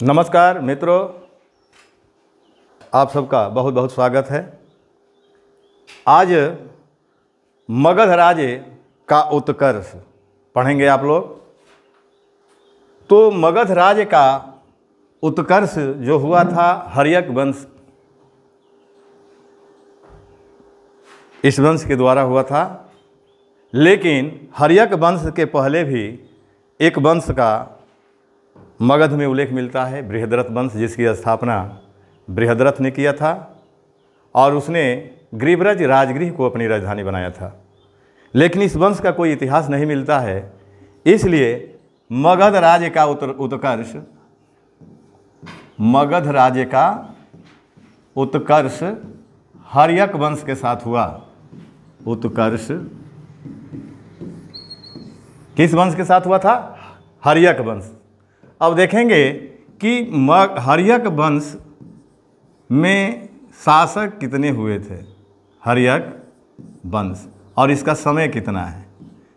नमस्कार मित्रों, आप सबका बहुत बहुत स्वागत है। आज मगध राज्य का उत्कर्ष पढ़ेंगे आप लोग। तो मगध राज्य का उत्कर्ष जो हुआ था हर्यक वंश, इस वंश के द्वारा हुआ था। लेकिन हर्यक वंश के पहले भी एक वंश का मगध में उल्लेख मिलता है, बृहद्रथ वंश, जिसकी स्थापना बृहद्रथ ने किया था और उसने गिरिब्रज राजगृह को अपनी राजधानी बनाया था। लेकिन इस वंश का कोई इतिहास नहीं मिलता है, इसलिए मगध राज्य का उत्कर्ष मगध राज्य का उत्कर्ष हर्यक वंश के साथ हुआ। उत्कर्ष किस वंश के साथ हुआ था? हर्यक वंश। अब देखेंगे कि हर्यक वंश में शासक कितने हुए थे, हर्यक वंश, और इसका समय कितना है।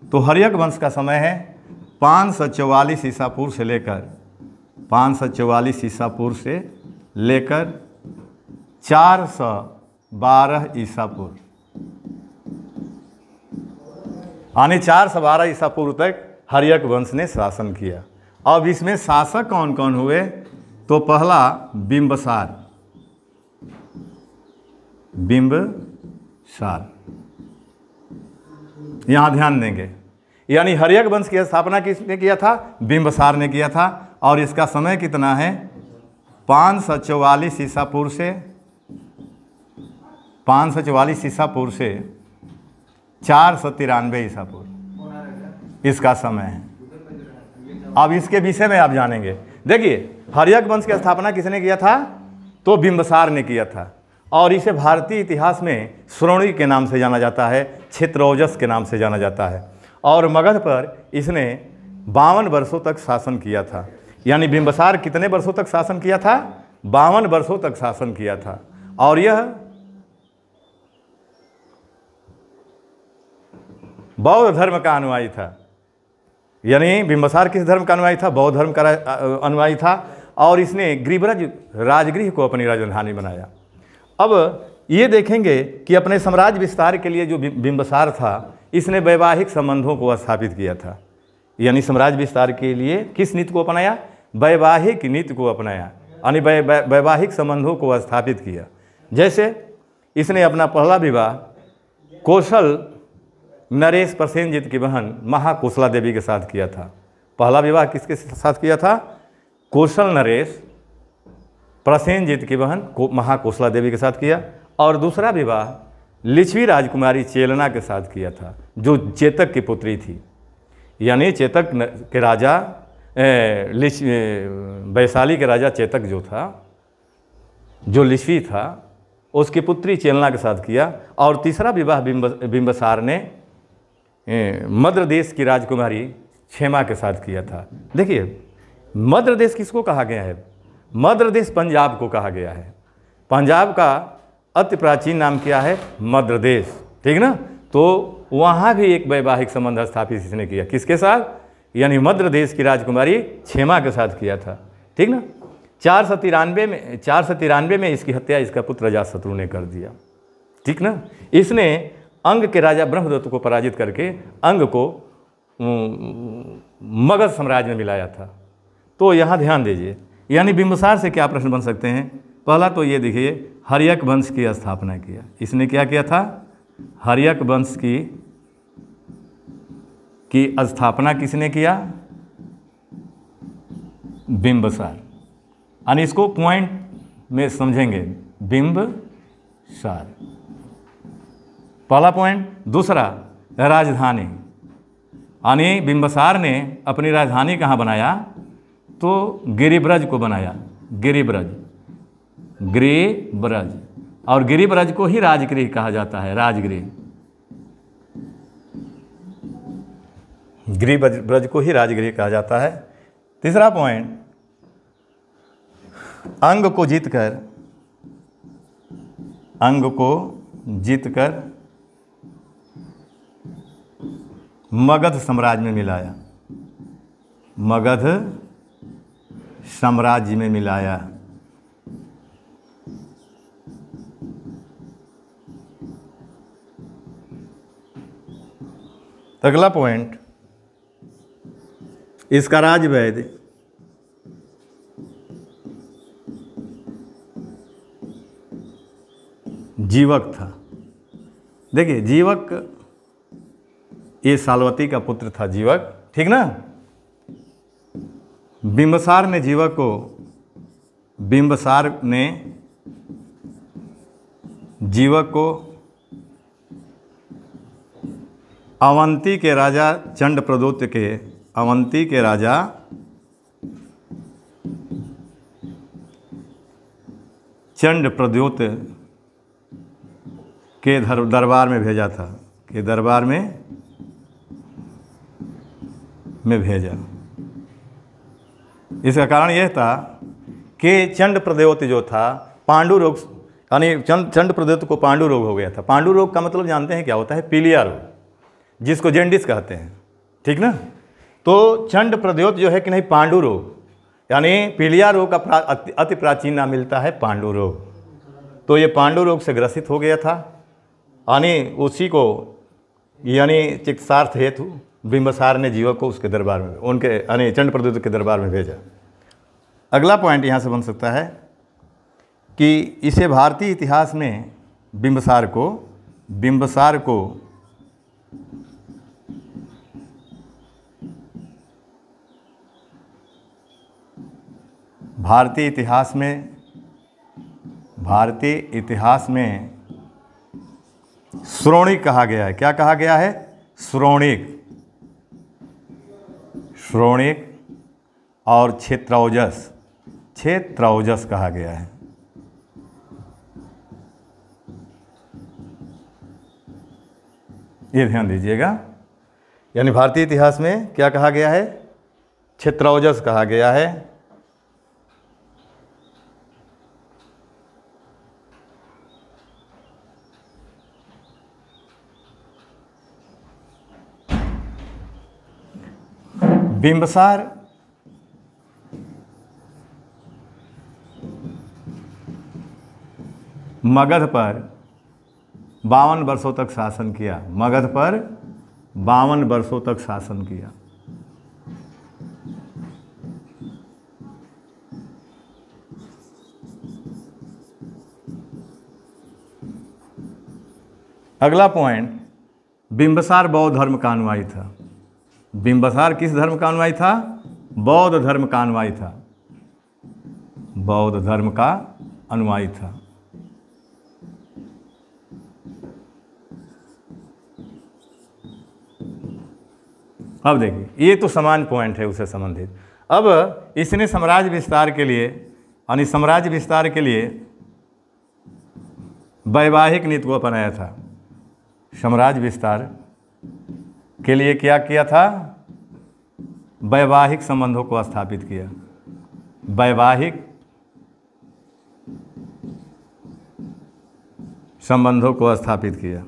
तो हर्यक वंश का समय है 544 ईसा पूर्व से लेकर 544 ईसा पूर्व से लेकर 412 ईसा पूर्व, यानी 412 ईसा पूर्व तक हर्यक वंश ने शासन किया। अब इसमें शासक कौन कौन हुए? तो पहला बिंबसार। यहां ध्यान देंगे, यानी हर्यक वंश की स्थापना किसने किया था? बिंबसार ने किया था। और इसका समय कितना है? 544 ईसा पूर्व से 544 ईसा पूर्व से 493 ईसा पूर्व, इसका समय है। अब इसके विषय में आप जानेंगे। देखिए, हर्यक वंश की स्थापना किसने किया था? तो बिंबसार ने किया था। और इसे भारतीय इतिहास में श्रोणी के नाम से जाना जाता है, क्षेत्रौजस के नाम से जाना जाता है। और मगध पर इसने 52 वर्षों तक शासन किया था। यानी बिंबसार कितने वर्षों तक शासन किया था? 52 वर्षों तक शासन किया था। और यह बौद्ध धर्म का अनुयायी था। यानी बिंबसार किस धर्म का अनुयायी था? बौद्ध धर्म का अनुयायी था। और इसने गिरिब्रज राजगृह को अपनी राजधानी बनाया। अब ये देखेंगे कि अपने साम्राज्य विस्तार के लिए जो बिंबसार था, इसने वैवाहिक संबंधों को स्थापित किया था। यानी साम्राज्य विस्तार के लिए किस नीति को अपनाया? वैवाहिक नीति को अपनाया, यानी वैवाहिक संबंधों को स्थापित किया। जैसे इसने अपना पहला विवाह कौशल नरेश प्रसेनजीत की बहन महाकोसला देवी के साथ किया था। पहला विवाह किसके साथ किया था? कौशल नरेश प्रसेनजीत की बहन महाकोसला देवी के साथ किया। और दूसरा विवाह लिच्छवी राजकुमारी चेलना के साथ किया था, जो चेतक की पुत्री थी। यानी चेतक के राजा वैशाली के राजा चेतक जो था, जो लिच्छवी था, उसकी पुत्री चेलना के साथ किया। और तीसरा विवाह बिंबसार ने मद्र देश की राजकुमारी क्षेमा के साथ किया था। देखिए, मद्र देश किसको कहा गया है? मद्र देश पंजाब को कहा गया है। पंजाब का अति प्राचीन नाम क्या है? मद्र देश, ठीक ना? तो वहाँ भी एक वैवाहिक संबंध स्थापित इसने किया। किसके साथ? यानी मद्र देश की राजकुमारी क्षेमा के साथ किया था, ठीक ना? 493 में इसकी हत्या इसका पुत्र अजातशत्रु ने कर दिया, ठीक ना? इसने अंग के राजा ब्रह्मदत्त को पराजित करके अंग को मगध साम्राज्य में मिलाया था। तो यहाँ ध्यान दीजिए, यानी बिंबसार से क्या प्रश्न बन सकते हैं? पहला तो ये देखिए, हर्यक वंश की स्थापना किया। इसने क्या किया था? हर्यक वंश की स्थापना किसने किया? बिंबसार। यानी इसको पॉइंट में समझेंगे, बिंबसार, पहला पॉइंट। दूसरा, राजधानी, यानी बिंबसार ने अपनी राजधानी कहाँ बनाया? तो गिरिब्रज को बनाया। गिरिब्रज। और गिरिब्रज को ही राजगृह कहा जाता है, राजगृह। गिरिब्रज को ही राजगृह कहा जाता है। तीसरा पॉइंट, अंग को जीतकर मगध साम्राज्य में मिलाया। मगध साम्राज्य में मिलाया। अगला पॉइंट, इसका राजवैद्य जीवक था। देखिए जीवक ये सालवती का पुत्र था जीवक, ठीक ना। बिंबसार ने जीवक को अवंती के राजा चंडप्रद्योत के दरबार में भेजा था, के दरबार में भेजा। इसका कारण यह था कि चंडप्रद्योत जो था पांडु रोग, यानी चंडप्रद्योत को पांडु रोग हो गया था। पांडु रोग का मतलब जानते हैं क्या होता है? पीलिया रोग, जिसको जेंडिस कहते हैं, ठीक ना। तो चंडप्रद्योत जो है कि नहीं, पांडु रोग यानी पीलिया रोग का अति प्राचीन नाम मिलता है पांडु रोग। तो ये पांडु रोग से ग्रसित हो गया था, यानी उसी को यानी चिकित्सार्थ हेतु बिंबसार ने जीवक को उसके दरबार में, उनके यानी चंडप्रद्योत के दरबार में भेजा। अगला पॉइंट यहाँ से बन सकता है कि इसे भारतीय इतिहास में बिंबसार को भारतीय इतिहास में श्रोणिक कहा गया है। क्या कहा गया है? श्रोणिक और क्षेत्रौजस कहा गया है। ये ध्यान दीजिएगा, यानी भारतीय इतिहास में क्या कहा गया है? क्षेत्रौजस कहा गया है। बिंबसार मगध पर 52 वर्षों तक शासन किया। अगला पॉइंट, बिंबसार बौद्ध धर्म का अनुयायी था। बिंबसार किस धर्म का अनुयायी था? बौद्ध धर्म का अनुयायी था। बौद्ध धर्म का अनुयायी था। अब देखिए, ये तो समान पॉइंट है उससे संबंधित। अब इसने साम्राज्य विस्तार के लिए वैवाहिक नीति को अपनाया था। साम्राज्य विस्तार के लिए क्या किया था? वैवाहिक संबंधों को स्थापित किया। वैवाहिक संबंधों को स्थापित किया।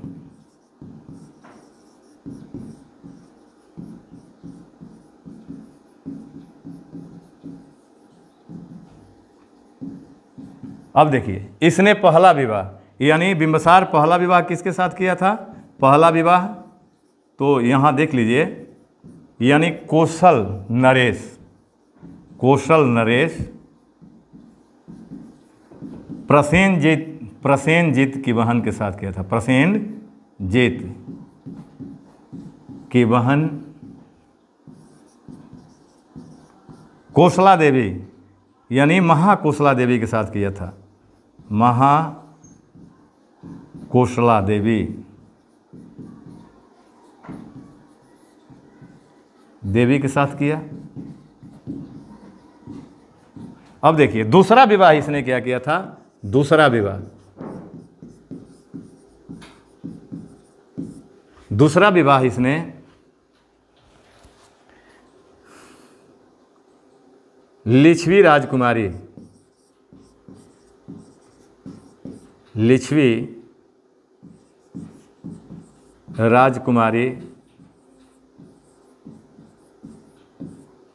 अब देखिए, इसने पहला विवाह, यानी बिंबसार पहला विवाह किसके साथ किया था? पहला विवाह तो यहाँ देख लीजिए, यानी कौशल नरेश प्रसेनजीत की बहन के साथ किया था। प्रसेनजीत की बहन कोसला देवी, यानी महाकोसला देवी के साथ किया था। महाकोसला देवी के साथ किया। अब देखिए, दूसरा विवाह इसने क्या किया था? दूसरा विवाह इसने लिच्छवी राजकुमारी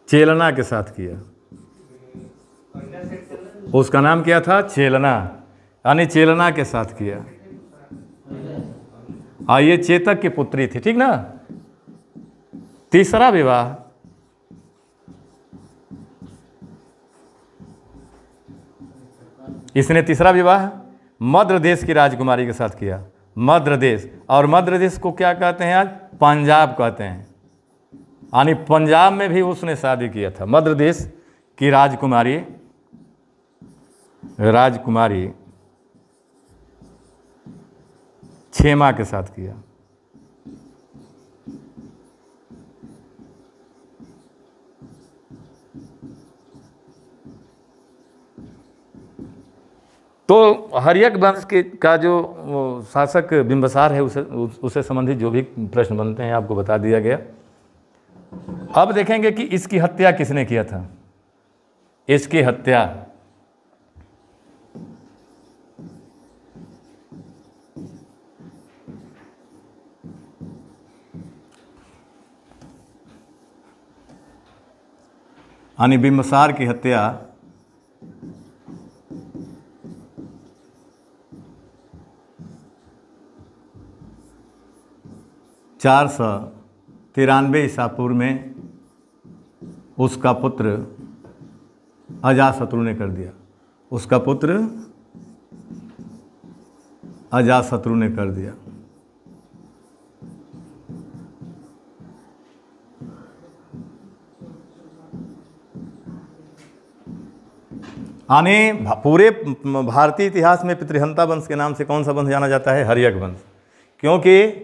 चेलना के साथ किया। उसका नाम क्या था? चेलना, यानी चेलना के साथ किया। हाँ, ये चेतक की पुत्री थी, ठीक ना। तीसरा विवाह इसने तीसरा विवाह मद्र देश की राजकुमारी के साथ किया। मद्र देश, और मद्र देश को क्या कहते हैं आज? पंजाब कहते हैं। यानी पंजाब में भी उसने शादी किया था। मद्र देश की राजकुमारी क्षेमा के साथ किया। तो हर्यक वंश के का जो शासक बिंबसार है, उससे संबंधित जो भी प्रश्न बनते हैं आपको बता दिया गया। अब देखेंगे कि इसकी हत्या किसने किया था। इसकी हत्या यानी बिंबसार की हत्या 493 ईसा पूर्व में उसका पुत्र अजातशत्रु ने कर दिया। उसका पुत्र अजातशत्रु ने कर दिया। यानी पूरे भारतीय इतिहास में पितृहंता वंश के नाम से कौन सा वंश जाना जाता है? हर्यक वंश। क्योंकि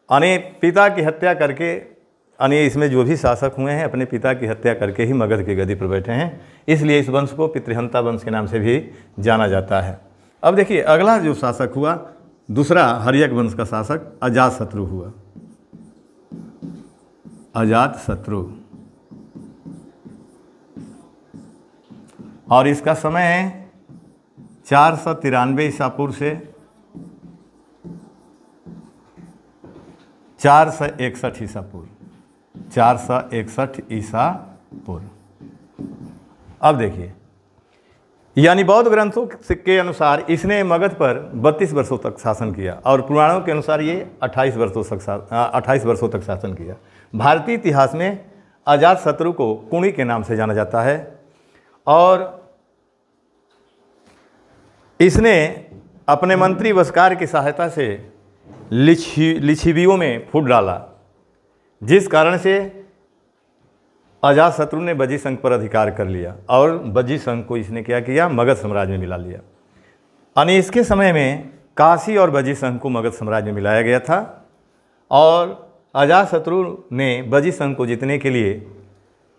यानी पिता की हत्या करके, यानी इसमें जो भी शासक हुए हैं अपने पिता की हत्या करके ही मगध की गद्दी पर बैठे हैं, इसलिए इस वंश को पितृहंता वंश के नाम से भी जाना जाता है। अब देखिए अगला जो शासक हुआ, दूसरा हर्यक वंश का शासक अजातशत्रु हुआ। अजातशत्रु, और इसका समय है 493 ईसा पूर्व से 461 ईसा पूर्व। 461 ईसा पूर्व। अब देखिए, यानी बौद्ध ग्रंथों के अनुसार इसने मगध पर 32 वर्षों तक शासन किया, और पुराणों के अनुसार ये 28 वर्षों तक शासन किया। भारतीय इतिहास में अजातशत्रु को कुणी के नाम से जाना जाता है, और इसने अपने मंत्री वस्कार की सहायता से लिच्छिवियों में फूट डाला, जिस कारण से अजातशत्रु ने बजी संघ पर अधिकार कर लिया, और बजी संघ को इसने क्या किया? मगध साम्राज्य में मिला लिया। यानी इसके समय में काशी और बजी संघ को मगध साम्राज्य में मिलाया गया था, और अजातशत्रु ने बजी संघ को जीतने के लिए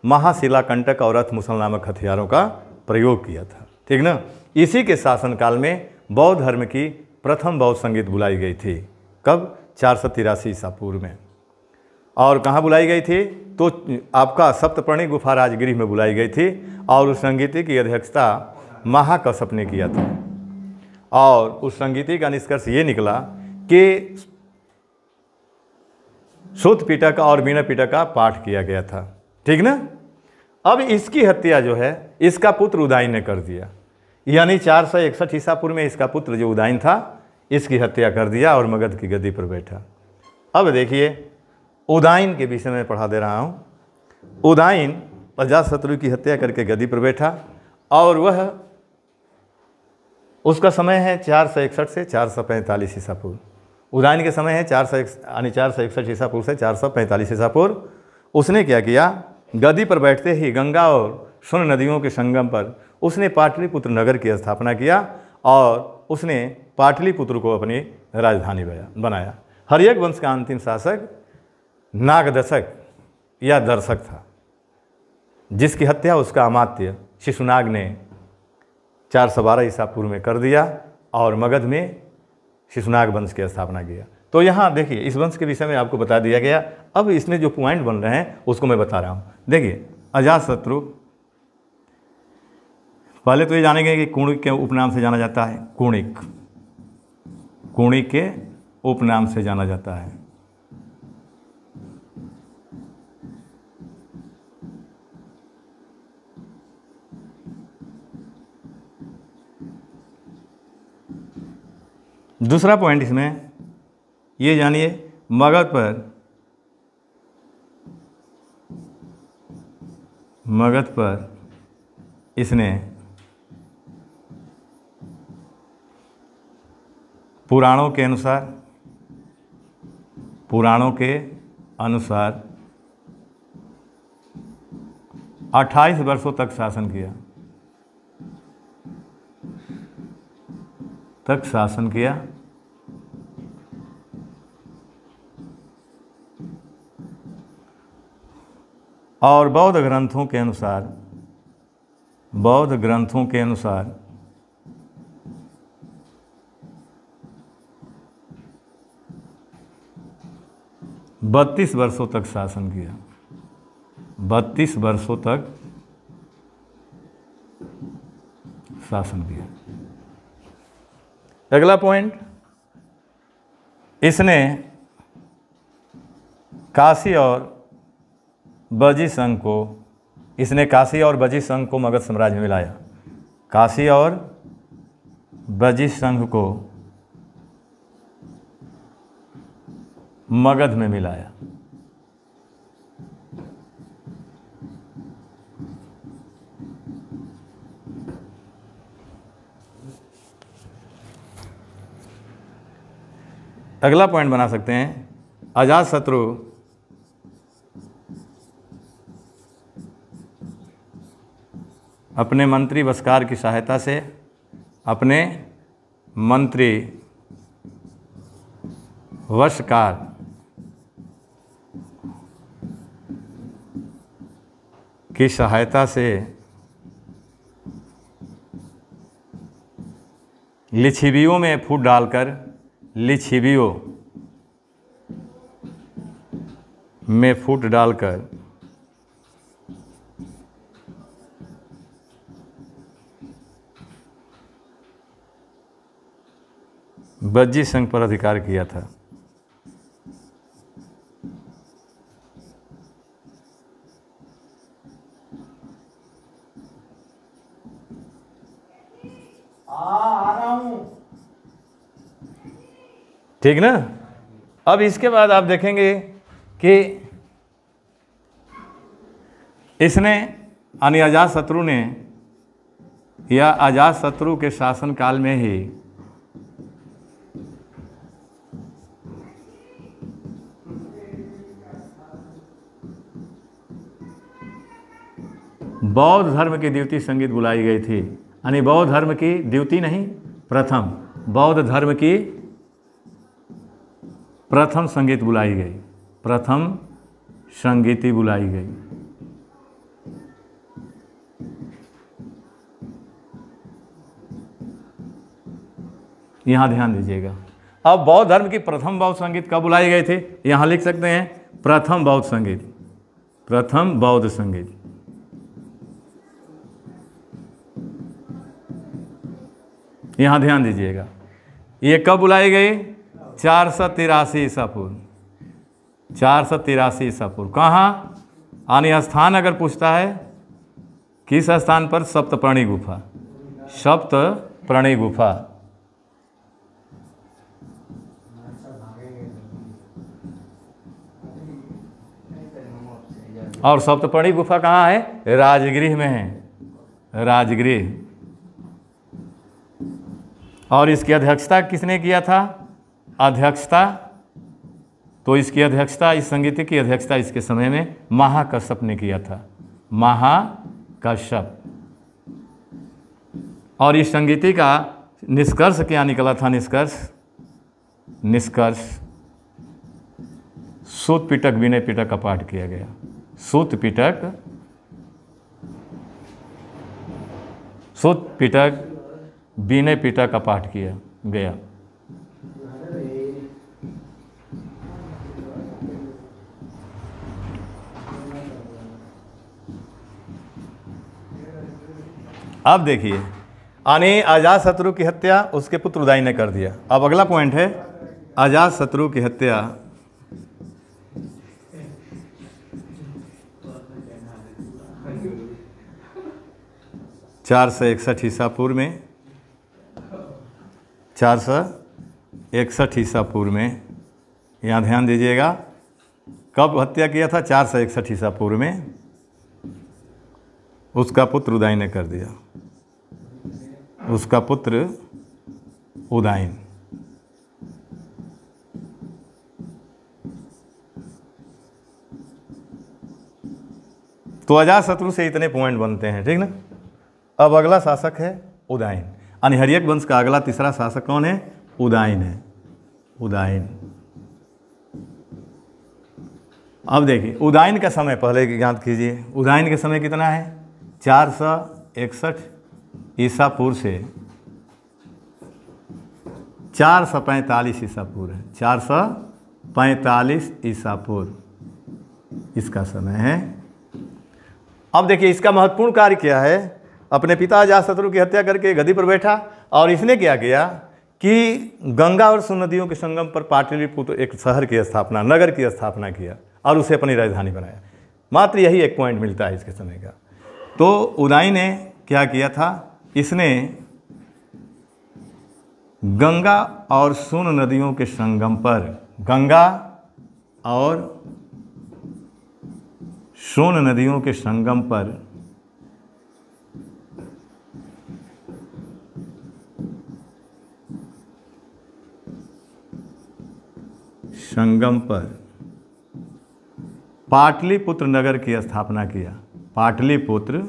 महाशिलाकंटक और रथमुसल नामक हथियारों का प्रयोग किया था, ठीक ना। इसी के शासनकाल में बौद्ध धर्म की प्रथम बौद्ध संगीत बुलाई गई थी। कब? 483 ईसा पूर्व में। और कहाँ बुलाई गई थी? तो आपका सप्तपर्णी गुफा राजगृह में बुलाई गई थी, और उस संगीति की अध्यक्षता महाकश्यप ने किया था। और उस संगीति का निष्कर्ष ये निकला कि सूत पिटक और वीणा पिटक का पाठ किया गया था, ठीक ना। अब इसकी हत्या जो है इसका पुत्र उदयन ने कर दिया, यानी 461 ईसा पूर्व में इसका पुत्र जो उदयन था इसकी हत्या कर दिया और मगध की गद्दी पर बैठा। अब देखिए उदयन के विषय में पढ़ा दे रहा हूँ। उदयन अजातशत्रु की हत्या करके गद्दी पर बैठा, और वह उसका समय है 461 से 445 ईसा पूर्व। उदयन के समय है 461 ईसा पूर्व से 445 ईसा पूर्व। उसने क्या किया? गद्दी पर बैठते ही गंगा और सोन नदियों के संगम पर उसने पाटलिपुत्र नगर की स्थापना किया, और उसने पाटलिपुत्र को अपनी राजधानी बनाया। हर्यक वंश का अंतिम शासक नागदशक या दर्शक था, जिसकी हत्या उसका अमात्य शिशुनाग ने 412 ईसा पूर्व में कर दिया, और मगध में शिशुनाग वंश की स्थापना किया। तो यहाँ देखिए इस वंश के विषय में आपको बता दिया गया। अब इसमें जो पॉइंट बन रहे हैं उसको मैं बता रहा हूँ। देखिए अजातशत्रु, पहले तो ये जानेंगे कि कुणिक के उपनाम से जाना जाता है। कुणिक, कुणिक के उपनाम से जाना जाता है। दूसरा पॉइंट इसमें ये जानिए, मगध पर इसने पुराणों के अनुसार 28 वर्षों तक शासन किया। और बौद्ध ग्रंथों के अनुसार 32 वर्षों तक शासन किया। 32 वर्षों तक शासन किया। अगला पॉइंट, इसने काशी और बजी संघ को मगध साम्राज्य में मिलाया। काशी और बजी संघ को मगध में मिलाया। अगला पॉइंट बना सकते हैं, अजातशत्रु अपने मंत्री वस्कार की सहायता से लिच्छिवियों में फूट डालकर बज्जी संघ पर अधिकार किया था। ठीक ना। अब इसके बाद आप देखेंगे कि इसने यानी अजातशत्रु के शासन काल में ही बौद्ध धर्म की द्वितीय संगीत बुलाई गई थी। यानी बौद्ध धर्म की द्वितीय नहीं, बौद्ध धर्म की प्रथम संगीत बुलाई गई, प्रथम संगीति बुलाई गई। यहाँ ध्यान दीजिएगा। अब बौद्ध धर्म की प्रथम बौद्ध संगीत कब बुलाई गए थे, यहाँ लिख सकते हैं प्रथम बौद्ध संगीत। यहाँ ध्यान दीजिएगा, ये कब बुलाई गई? 483 ईसा पूर्व। 483 ईसा पूर्व। कहाँ? यानी स्थान अगर पूछता है किस स्थान पर? सप्तपर्णी गुफा। और सप्तपर्णी गुफा कहाँ है? राजगृह में है, राजगृह। और इसकी अध्यक्षता किसने किया था? इस संगीत की अध्यक्षता इसके समय में महाकश्यप ने किया था, महाकश्यप। और इस संगीति का निष्कर्ष क्या निकला था? निष्कर्ष सूत पिटक विनय पिटक का पाठ किया गया। सूत पिटक विनय पिटक का पाठ किया गया। अब देखिए, यानी अजातशत्रु की हत्या उसके पुत्र उदय ने कर दिया। अब अगला पॉइंट है अजातशत्रु की हत्या (461 ईसा पूर्व में 461 461 ईसा पूर्व में, यहाँ ध्यान दीजिएगा, कब हत्या किया था? 461 ईसा पूर्व में उसका पुत्र उदाइन ने कर दिया, उसका पुत्र उदाइन। तो अजातशत्रु से इतने पॉइंट बनते हैं, ठीक ना। अब अगला शासक है उदाइन, यानी हर्यक वंश का अगला तीसरा शासक कौन है? उदाइन है, उदाइन। अब देखिए उदाइन का समय पहले ज्ञात कीजिए। उदाइन का समय कितना है? 461 ईसा पूर्व से 445 ईसा पूर्व है, 445 ईसा पूर्व इसका समय है। अब देखिए इसका महत्वपूर्ण कार्य क्या है? अपने पिता अजातशत्रु की हत्या करके गद्दी पर बैठा और इसने क्या किया कि गंगा और सोन नदियों के संगम पर पाटलिपुत्र एक शहर की स्थापना, नगर की स्थापना किया और उसे अपनी राजधानी बनाया। मात्र यही एक पॉइंट मिलता है इसके समय का। तो उदाइन ने क्या किया था? इसने गंगा और सोन नदियों के संगम पर, गंगा और सोन नदियों के संगम पर पाटलिपुत्र नगर की स्थापना किया। पाटलिपुत्र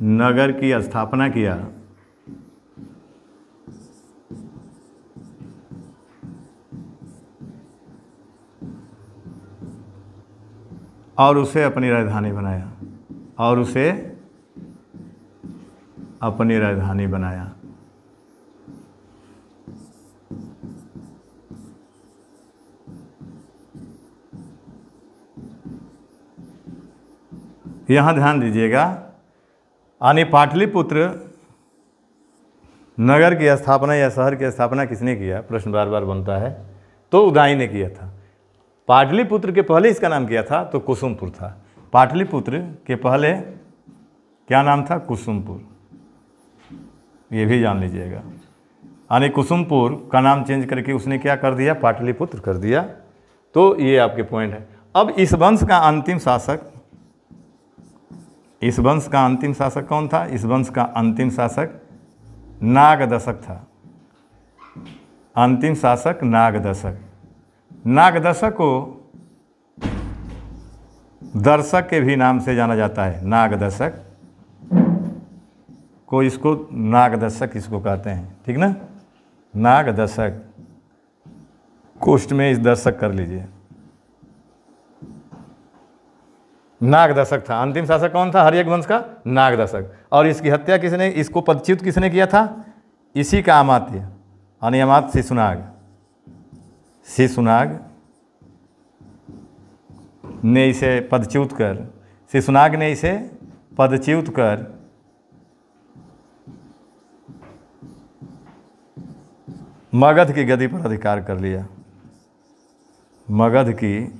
नगर की स्थापना किया और उसे अपनी राजधानी बनाया, और उसे अपनी राजधानी बनाया। यहाँ ध्यान दीजिएगा, यानी पाटलिपुत्र नगर की स्थापना या शहर की स्थापना किसने किया? प्रश्न बार बार बनता है। तो उदाइन ने किया था। पाटलिपुत्र के पहले इसका नाम क्या था? तो कुसुमपुर था। पाटलिपुत्र के पहले क्या नाम था? कुसुमपुर। ये भी जान लीजिएगा, यानी कुसुमपुर का नाम चेंज करके उसने क्या कर दिया? पाटलिपुत्र कर दिया। तो ये आपके पॉइंट है। अब इस वंश का अंतिम शासक, इस वंश का अंतिम शासक कौन था? इस वंश का अंतिम शासक नागदशक था। अंतिम शासक नागदशक। नागदशक को दर्शक के भी नाम से जाना जाता है। नागदशक को, इसको नागदशक इसको कहते हैं, ठीक ना। नागदशक, कोष्ठ में इस दर्शक कर लीजिए। नागदशक था। अंतिम शासक कौन था हर्यक वंश का? नागदशक। और इसकी हत्या किसने, इसको पदच्युत किसने किया था? इसी का अमात्य, यानी अमात्य शिशुनाग। शिशुनाग ने इसे पदच्युत कर, शिशुनाग ने इसे पदच्युत कर मगध की गद्दी पर अधिकार कर लिया। मगध की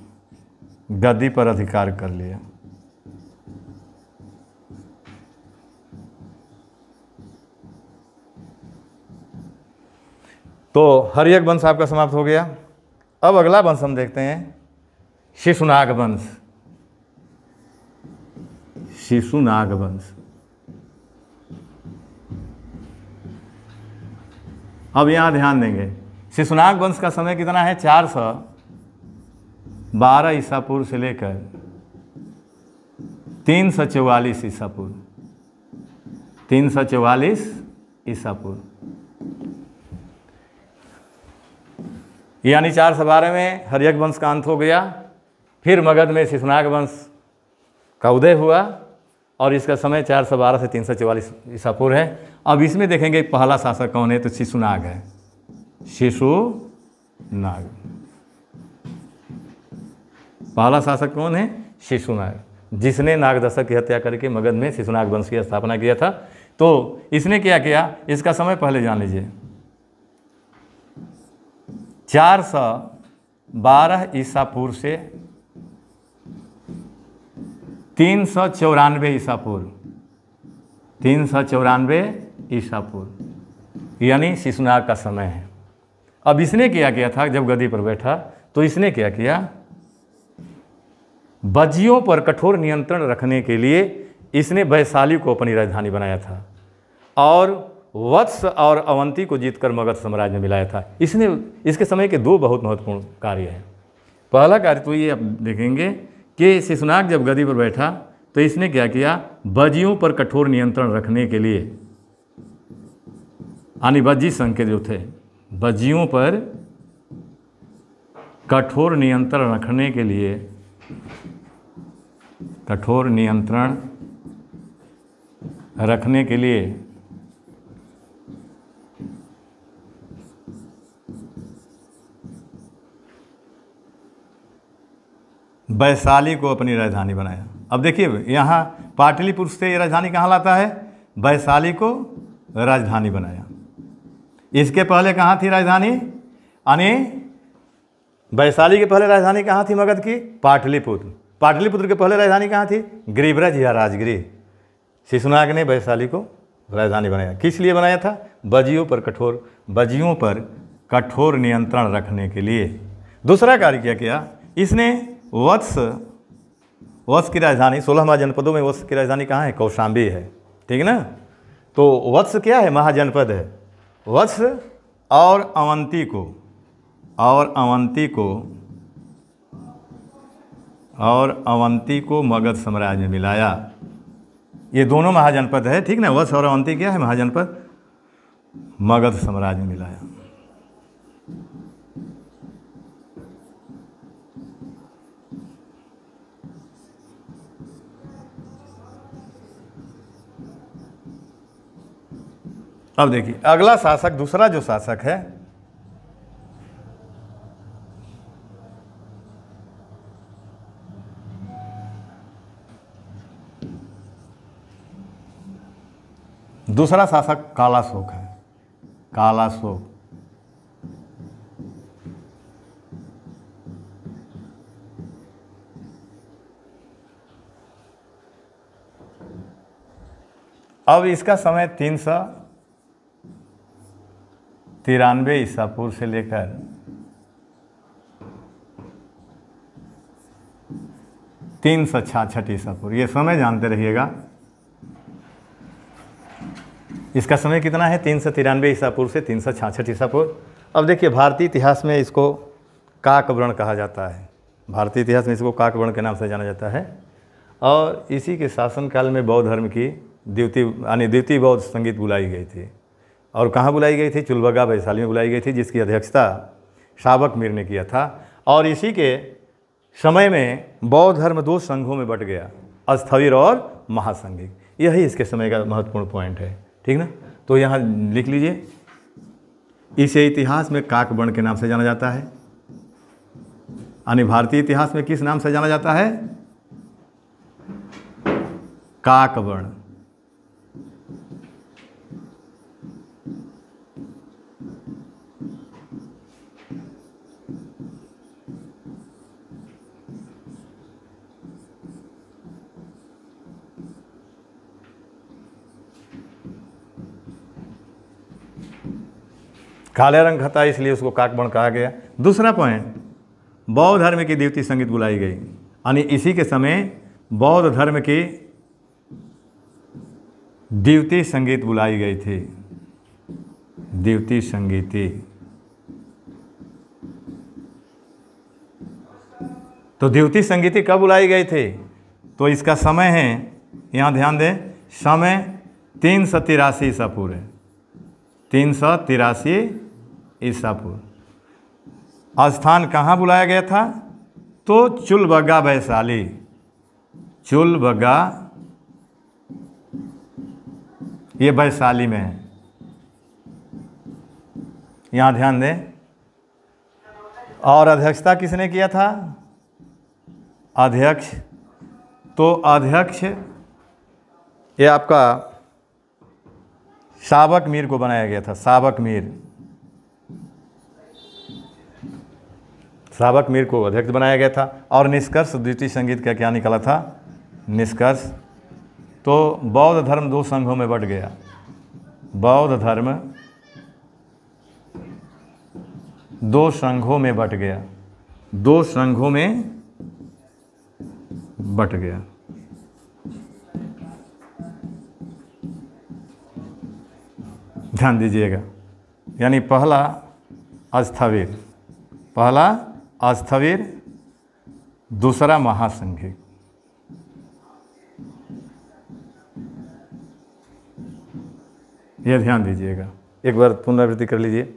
गद्दी पर अधिकार कर लिया। तो हर्यक वंश आपका समाप्त हो गया। अब अगला वंश हम देखते हैं, शिशुनाग वंश। शिशुनाग वंश। अब यहाँ ध्यान देंगे, शिशुनाग वंश का समय कितना है? 412 ईसा पूर्व से लेकर 344 ईसा पूर्व। 344 ईसा पूर्व, यानी 412 में हर्यक वंश का अंत हो गया। फिर मगध में शिशुनाग वंश का उदय हुआ और इसका समय 412 से 344 ईसा पूर्व है। अब इसमें देखेंगे पहला शासक कौन है? तो शिशुनाग है। शिशुनाग, पहला शासक कौन है? शिशुनाग, जिसने नागदशक की हत्या करके मगध में शिशुनाग वंश की स्थापना किया था। तो इसने क्या किया? इसका समय पहले जान लीजिए। 412 ईसा पूर्व से 394 ईसा पूर्व। 394 ईसा पूर्व यानी शिशुनाग का समय है। अब इसने क्या किया था, जब गद्दी पर बैठा तो इसने क्या किया, बज्जियों पर कठोर नियंत्रण रखने के लिए इसने वैशाली को अपनी राजधानी बनाया था और वत्स और अवंती को जीतकर मगध साम्राज्य में मिलाया था। इसने इसके समय के दो बहुत महत्वपूर्ण कार्य हैं। पहला कार्य तो ये आप देखेंगे कि शिशुनाग जब गद्दी पर बैठा तो इसने क्या किया, बज्जियों पर कठोर नियंत्रण रखने के लिए, यानी बज्जी संघ के जो थे, बज्जियों पर कठोर नियंत्रण रखने के लिए, कठोर नियंत्रण रखने के लिए वैशाली को अपनी राजधानी बनाया। अब देखिए यहाँ पाटलिपुत्र से ये राजधानी कहाँ लाता है, वैशाली को राजधानी बनाया। इसके पहले कहाँ थी राजधानी, यानी वैशाली के पहले राजधानी कहाँ थी मगध की, पाटलिपुत्र। पाटलिपुत्र के पहले राजधानी कहाँ थी, गिरिब्रज या राजगृह। शिशुनाग ने वैशाली को राजधानी बनाया। किस लिए बनाया था, बज्जियों पर कठोर नियंत्रण रखने के लिए। दूसरा कार्य क्या किया इसने, वत्स की राजधानी, 16 महाजनपदों में वत्स की राजधानी कहाँ है, कौशाम्बी है, ठीक है ना। तो वत्स क्या है, महाजनपद है। वत्स और अवंती को मगध साम्राज्य में मिलाया। ये दोनों महाजनपद है, ठीक ना। वत्स और अवंती क्या है, महाजनपद, मगध साम्राज्य में मिलाया। अब देखिए अगला शासक, दूसरा जो शासक है, दूसरा शासक कालाशोक है। कालाशोक अब इसका समय 393 ईसा पूर्व से लेकर 366 ईसा पूर्व, ये समय जानते रहिएगा। इसका समय कितना है, 393 ईसा पूर्व से 366 ईसा पूर्व। अब देखिए भारतीय इतिहास में इसको काकवर्ण कहा जाता है। भारतीय इतिहास में इसको काकवर्ण के नाम से जाना जाता है। और इसी के शासनकाल में बौद्ध धर्म की द्वितीय बौद्ध संगीत बुलाई गई थी। और कहाँ बुलाई गई थी, चुलबगा वैशाली में बुलाई गई थी, जिसकी अध्यक्षता शावक मीर ने किया था। और इसी के समय में बौद्ध धर्म 2 संघों में बट गया, स्थविर और महासंघिक। यही इसके समय का महत्वपूर्ण पॉइंट है, ठीक ना। तो यहाँ लिख लीजिए, इसे इतिहास में काकवर्ण के नाम से जाना जाता है। यानी भारतीय इतिहास में किस नाम से जाना जाता है, काकवर्ण। काले रंग का था इसलिए उसको काकवर्ण कहा गया। दूसरा पॉइंट, बौद्ध धर्म की द्वितीय संगीत बुलाई गई। यानी इसी के समय बौद्ध धर्म की द्वितीय संगीत बुलाई गई थी, द्वितीय संगीति। तो द्वितीय संगीति कब बुलाई गई थी, तो इसका समय है, यहाँ ध्यान दें, समय 383 ईसा पूर्व है, 383 ईसा पूर्व। स्थान कहाँ बुलाया गया था, तो चुलबगा वैशाली। चुलबगा ये वैशाली में है, यहाँ ध्यान दें। और अध्यक्षता किसने किया था, अध्यक्ष, तो अध्यक्ष ये आपका शावक मीर को बनाया गया था। शावक मीर को अध्यक्ष बनाया गया था। और निष्कर्ष द्वितीय संगीत का क्या निकला था, निष्कर्ष, तो बौद्ध धर्म 2 संघों में बट गया। बौद्ध धर्म दो संघों में बट गया, दो संघों में बट गया। ध्यान दीजिएगा, यानी पहला अस्थविर, पहला अस्थविर, दूसरा महासंघिक। यह ध्यान दीजिएगा, एक बार पुनरावृत्ति कर लीजिए।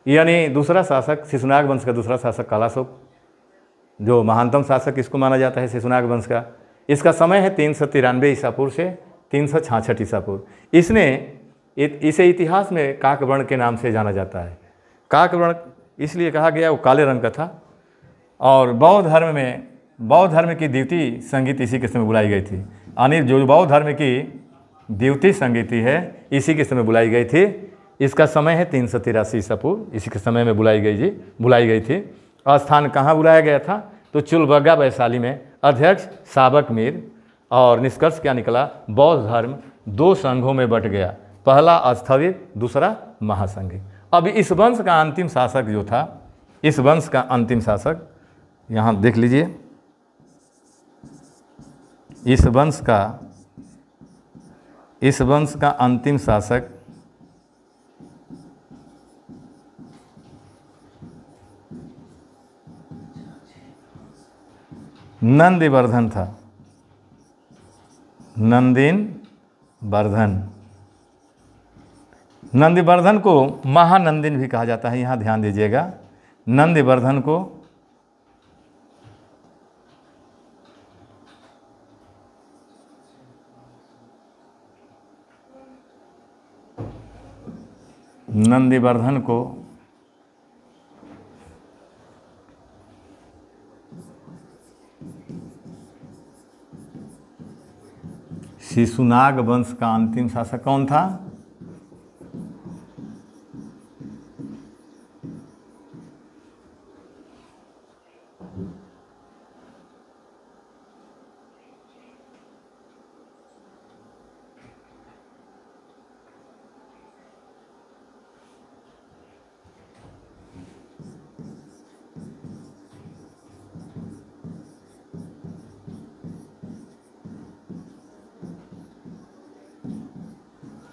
यानी दूसरा शासक शिशुनाग वंश का दूसरा शासक कालाशोक, जो महानतम शासक इसको माना जाता है शिशुनाग वंश का। इसका समय है 393 ईसा पूर्व से 366 ईसा पूर्व। इसे इतिहास में काकवर्ण के नाम से जाना जाता है। काकवर्ण इसलिए कहा गया, वो काले रंग का था। और बौद्ध धर्म की द्वितीय संगीत इसी के समय बुलाई गई थी। यानी जो बौद्ध धर्म की द्वितीय संगीति है इसी के समय बुलाई गई थी। इसका समय है 383 ईसा पूर्व, इसी के समय में बुलाई गई थी। स्थान कहाँ बुलाया गया था? तो चुलबग्गा वैशाली में। अध्यक्ष साबक मीर। और निष्कर्ष क्या निकला? बौद्ध धर्म दो संघों में बट गया, पहला अस्थविर, दूसरा महासंघिक। अब इस वंश का अंतिम शासक जो था, इस वंश का अंतिम शासक यहाँ देख लीजिए, इस वंश का अंतिम शासक नंदिवर्धन था। नंदिवर्धन को महानंदिन भी कहा जाता है। यहाँ ध्यान दीजिएगा, नंदिवर्धन को शिशुनाग वंश का अंतिम शासक कौन था?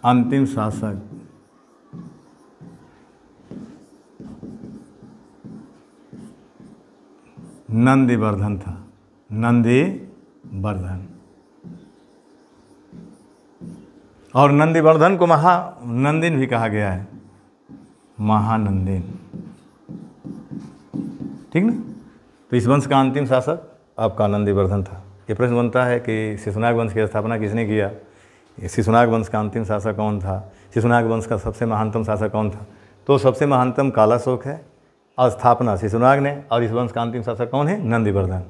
अंतिम शासक नंदिवर्धन था। नंदिवर्धन, और नंदिवर्धन को महानंदिन भी कहा गया है, महानंदिन। ठीक ना? तो इस वंश का अंतिम शासक आपका नंदिवर्धन था। ये प्रश्न बनता है कि शिशुनाग वंश की स्थापना किसने किया? शिशुनाग वंश का अंतिम शासक कौन था? शिशुनाग वंश का सबसे महानतम शासक कौन था? तो सबसे महानतम कालाशोक है, स्थापना शिशुनाग ने, और इस वंश का अंतिम शासक कौन है? नंदिवर्धन।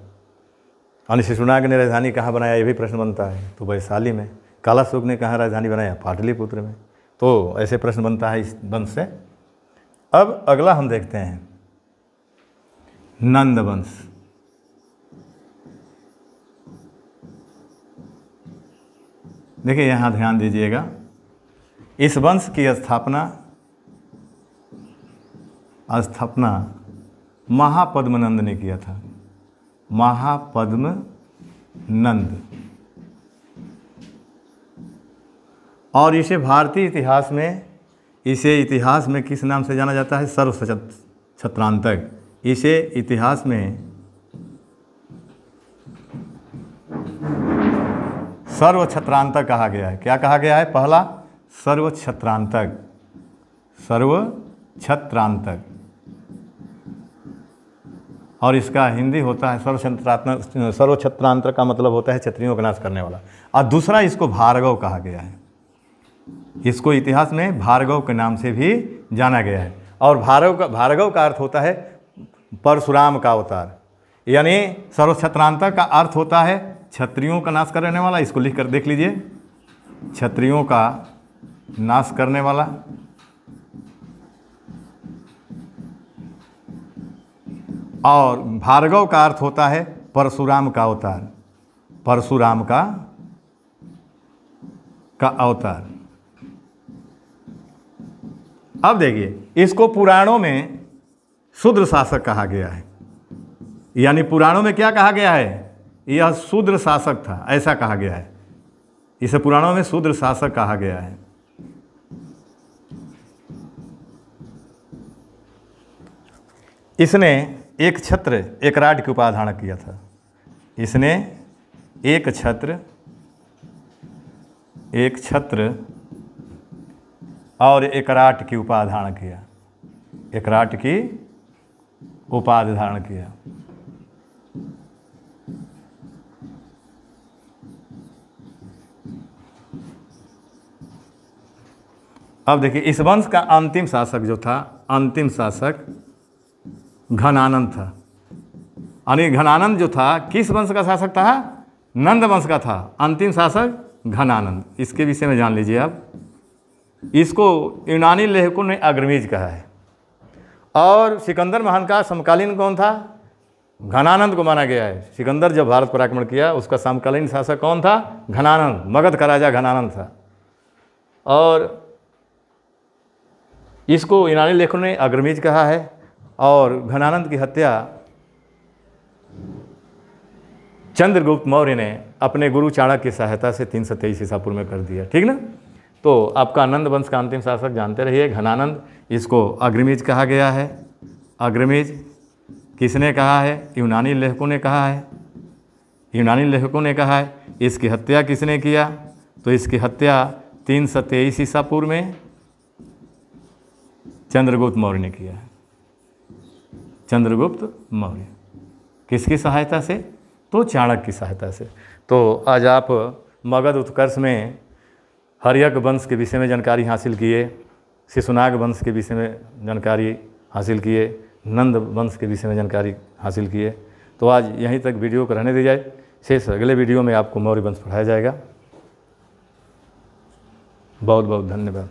और शिशुनाग ने राजधानी कहाँ बनाया, ये भी प्रश्न बनता है। तो वैशाली में। कालाशोक ने कहाँ राजधानी बनाया? पाटलिपुत्र में। तो ऐसे प्रश्न बनता है इस वंश से। अब अगला हम देखते हैं नंद वंश। देखिए यहाँ ध्यान दीजिएगा, इस वंश की स्थापना महापद्मनंद ने किया था। महापद्मनंद। और इसे भारतीय इतिहास में किस नाम से जाना जाता है? सर्वछत्रांतक। इसे इतिहास में सर्वछत्रांतक कहा गया है। क्या कहा गया है? पहला सर्वछत्रांतक, सर्वछत्रांतक। और इसका हिंदी होता है सर्वछत्रांतक का मतलब होता है क्षत्रियों का नाश करने वाला। और दूसरा इसको भार्गव कहा गया है। इसको इतिहास में भार्गव के नाम से भी जाना गया है। और भार्गव का अर्थ होता है परशुराम का अवतार। यानी सर्वछत्रांतक का अर्थ होता है क्षत्रियों का नाश करने वाला। इसको लिख कर देख लीजिए, क्षत्रियों का नाश करने वाला। और भार्गव का अर्थ होता है परशुराम का अवतार, परशुराम का अवतार। अब देखिए, इसको पुराणों में शूद्र शासक कहा गया है। यानी पुराणों में क्या कहा गया है, यह शूद्र शासक था, ऐसा कहा गया है। इसे पुराणों में शूद्र शासक कहा गया है। इसने एक छत्र एक राट की उपाधि धारण किया था। इसने एक छत्र और एक राट की उपाधि धारण किया, एक राट की उपाधि धारण किया। अब देखिए, इस वंश का अंतिम शासक जो था, अंतिम शासक घनानंद था। यानी घनानंद जो था किस वंश का शासक था, नंद वंश का था। अंतिम शासक घनानंद, इसके विषय में जान लीजिए आप। इसको यूनानी लेखकों ने अग्रमीज कहा है। और सिकंदर महान का समकालीन कौन था, घनानंद को माना गया है। सिकंदर जब भारत पर आक्रमण किया, उसका समकालीन शासक कौन था, घनानंद, मगध का राजा घनानंद था। और इसको यूनानी लेखकों ने अग्रमीज कहा है। और घनानंद की हत्या चंद्रगुप्त मौर्य ने अपने गुरु चाणक्य की सहायता से 323 ईसा पूर्व में कर दिया। ठीक ना। तो आपका नंद वंश का अंतिम शासक जानते रहिए घनानंद, इसको अग्रमीज कहा गया है। अग्रमीज किसने कहा है, यूनानी लेखकों ने कहा है। यूनानी लेखकों ने कहा है। इसकी हत्या किसने किया, तो इसकी हत्या 323 ईसा पूर्व में चंद्रगुप्त मौर्य ने किया है। चंद्रगुप्त मौर्य किसकी सहायता से, तो चाणक्य की सहायता से। तो आज आप मगध उत्कर्ष में हर्यक वंश के विषय में जानकारी हासिल किए, शिशुनाग वंश के विषय में जानकारी हासिल किए, नंद वंश के विषय में जानकारी हासिल किए। तो आज यहीं तक वीडियो को रहने दी जाए। शेष अगले वीडियो में आपको मौर्य वंश पढ़ाया जाएगा। बहुत बहुत धन्यवाद।